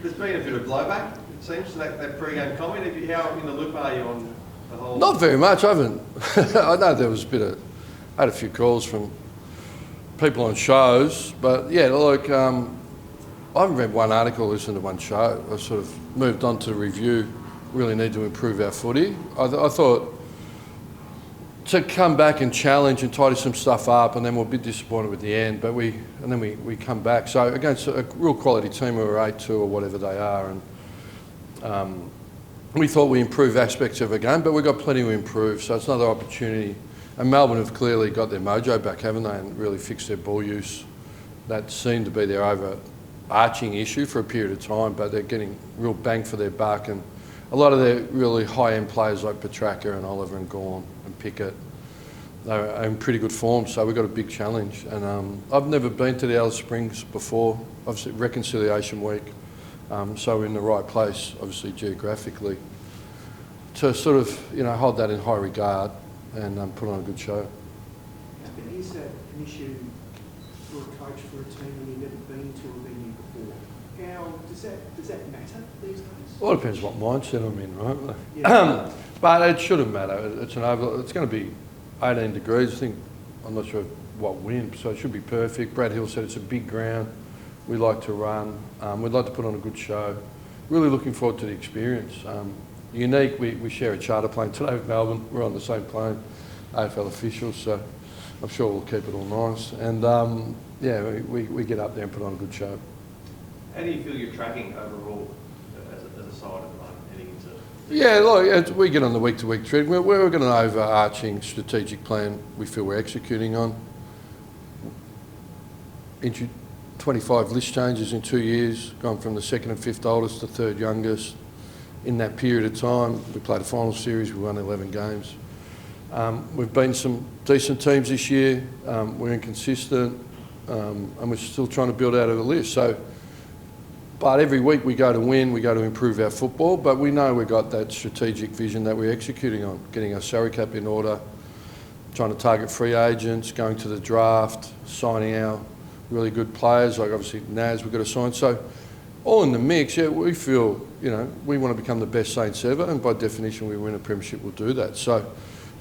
There's been a bit of blowback, it seems, to that pre-game comment. How in the loop are you on the whole? Not very much. I haven't. I know there was I had a few calls from people on shows, but yeah, look, I haven't read one article, listened to one show. I sort of moved on to review. Really need to improve our footy. I thought to come back and challenge and tidy some stuff up, and then we're a bit disappointed with the end, but we come back. So against a real quality team, we were 8-2 or whatever they are, and we thought we improved aspects of a game, but we've got plenty to improve. So it's another opportunity. And Melbourne have clearly got their mojo back, haven't they, and really fixed their ball use. That seemed to be their overarching issue for a period of time, but they're getting real bang for their buck, and a lot of their really high-end players like Petraka and Oliver and Gawn and Pickett, they're in pretty good form, so we've got a big challenge. And I've never been to the Alice Springs before, obviously reconciliation week, so we're in the right place, obviously geographically, to sort of hold that in high regard and put on a good show. Is that an issue for a coach for a team when you've never been to a venue before? How does that matter these days? Well, it depends what mindset I'm in, right? Yeah. But it shouldn't matter. It's going to be 18 degrees. I think, I'm not sure what wind, so it should be perfect. Brad Hill said it's a big ground. We like to run. We'd like to put on a good show. Really looking forward to the experience. Unique, we share a charter plane today with Melbourne. We're on the same plane, AFL officials, so I'm sure we'll keep it all nice. And yeah, we get up there and put on a good show. How do you feel you're tracking overall as a side at the moment, heading into? Yeah, look, we get on the week-to-week trend. We're got an overarching strategic plan we feel we're executing on. 25 list changes in 2 years, gone from the second and fifth oldest to third youngest. In that period of time, we played a final series, we won 11 games. We've beaten some decent teams this year. We're inconsistent, and we're still trying to build out of a list. But every week we go to win, we go to improve our football, but we know we've got that strategic vision that we're executing on, getting our salary cap in order, trying to target free agents, going to the draft, signing our really good players, like obviously Naz we've got to sign. So all in the mix, yeah, we feel, we want to become the best Saints ever, and by definition we win a premiership, we'll do that. So,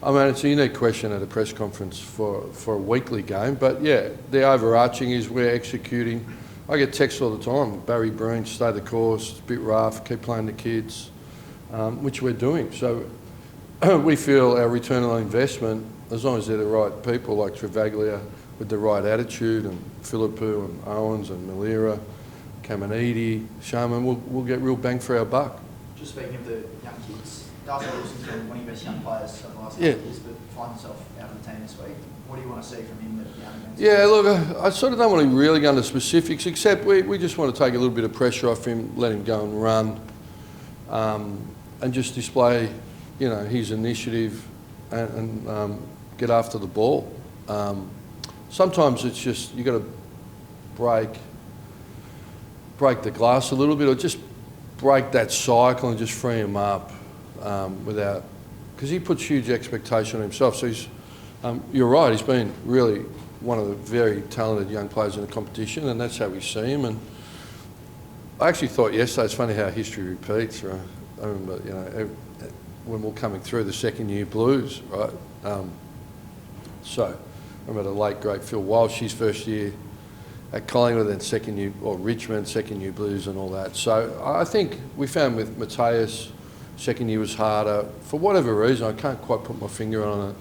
I mean, it's a unique question at a press conference for a weekly game, but yeah, the overarching is we're executing. I get texts all the time, Barry Breen, stay the course, it's a bit rough, keep playing the kids, which we're doing. So we feel our return on investment, as long as they're the right people like Travaglia with the right attitude, and Philippou and Owens and Malira, Caminiti, Sharman, we'll get real bang for our buck. Just speaking of the young kids, Darcy Wilson's been one of your best young players over the last couple of years, but finds himself out of the team this week. What do you want to see from him that you haven't been? Yeah, look, I sort of don't want to really go into specifics, except we just want to take a little bit of pressure off him, let him go and run, and just display, his initiative and get after the ball. Sometimes it's just, you've got to break the glass a little bit, or just break that cycle and just free him up without, because he puts huge expectation on himself. So he's, you're right, he's been really one of the very talented young players in the competition, and that's how we see him. And I actually thought yesterday, it's funny how history repeats, right? I remember, when we're coming through the second year Blues, right? So I remember the late great Phil Walsh, his first year at Collingwood, then second year, or Richmond, second year Blues and all that. So I think we found with Mateus, second year was harder. For whatever reason, I can't quite put my finger on it.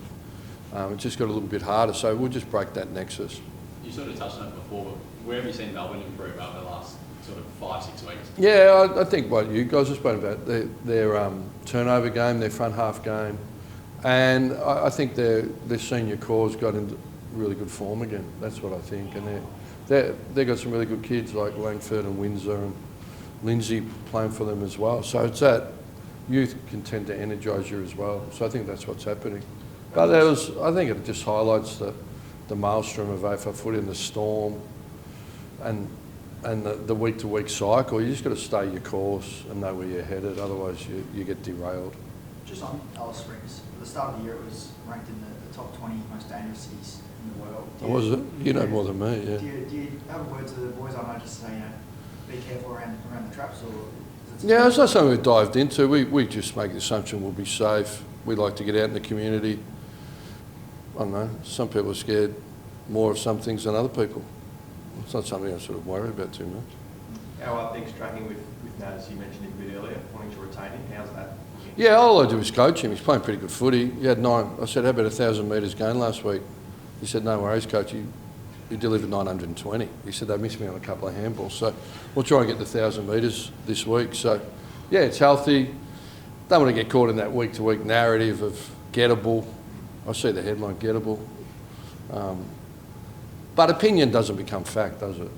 It just got a little bit harder, so we'll just break that nexus. You sort of touched on it before, but where have you seen Melbourne improve over the last sort of 5-6 weeks? Yeah, I think what you guys have spoken about, their turnover game, their front half game, and I think their senior core's got into really good form again. That's what I think, and they've got some really good kids like Langford and Windsor and Lindsay playing for them as well. So it's that youth can tend to energise you as well. So I think that's what's happening. But I think it just highlights the maelstrom of AFL footy and the storm and the week-to-week cycle. You just got to stay your course and know where you're headed, otherwise you get derailed. Just on Alice Springs, at the start of the year it was ranked in the top 20 most dangerous cities in the world. Was it? You know more than me, yeah. Do you have a word to the boys? I know, just say, be careful around the traps, or? Yeah, it's not something we've dived into. We just make the assumption we'll be safe. We like to get out in the community. I don't know, some people are scared more of some things than other people. It's not something I sort of worry about too much. How are things tracking with Nat, as you mentioned him a bit earlier, wanting to retain him? How's that looking? Yeah, all I do is coach him. He's playing pretty good footy. He had 9. I said, how about 1,000 metres gain last week? He said, no worries, coach. He delivered 920. He said, they missed me on a couple of handballs. So we'll try and get the 1,000 metres this week. So, yeah, it's healthy. Don't want to get caught in that week-to-week narrative of gettable. I see the headline, gettable. But opinion doesn't become fact, does it?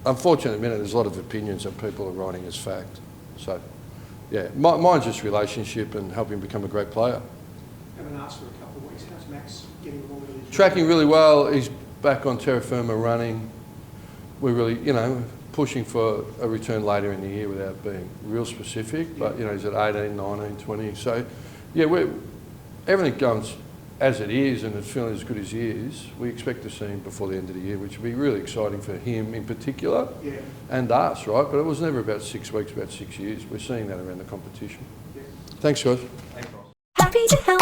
Unfortunately, at the minute, there's a lot of opinions that people are writing as fact. So, yeah, mine's just relationship and helping him become a great player. Haven't asked for a couple of weeks. How's Max getting along with his Tracking really well. He's back on terra firma running. We're really, pushing for a return later in the year without being real specific. But, he's at 18, 19, 20. So, yeah, everything goes as it is and it's feeling as good as he is. We expect to see him before the end of the year, which would be really exciting for him in particular and us, right? But it was never about 6 weeks, about 6 years. We're seeing that around the competition. Yeah. Thanks, guys. Thanks, Ross. Happy to help.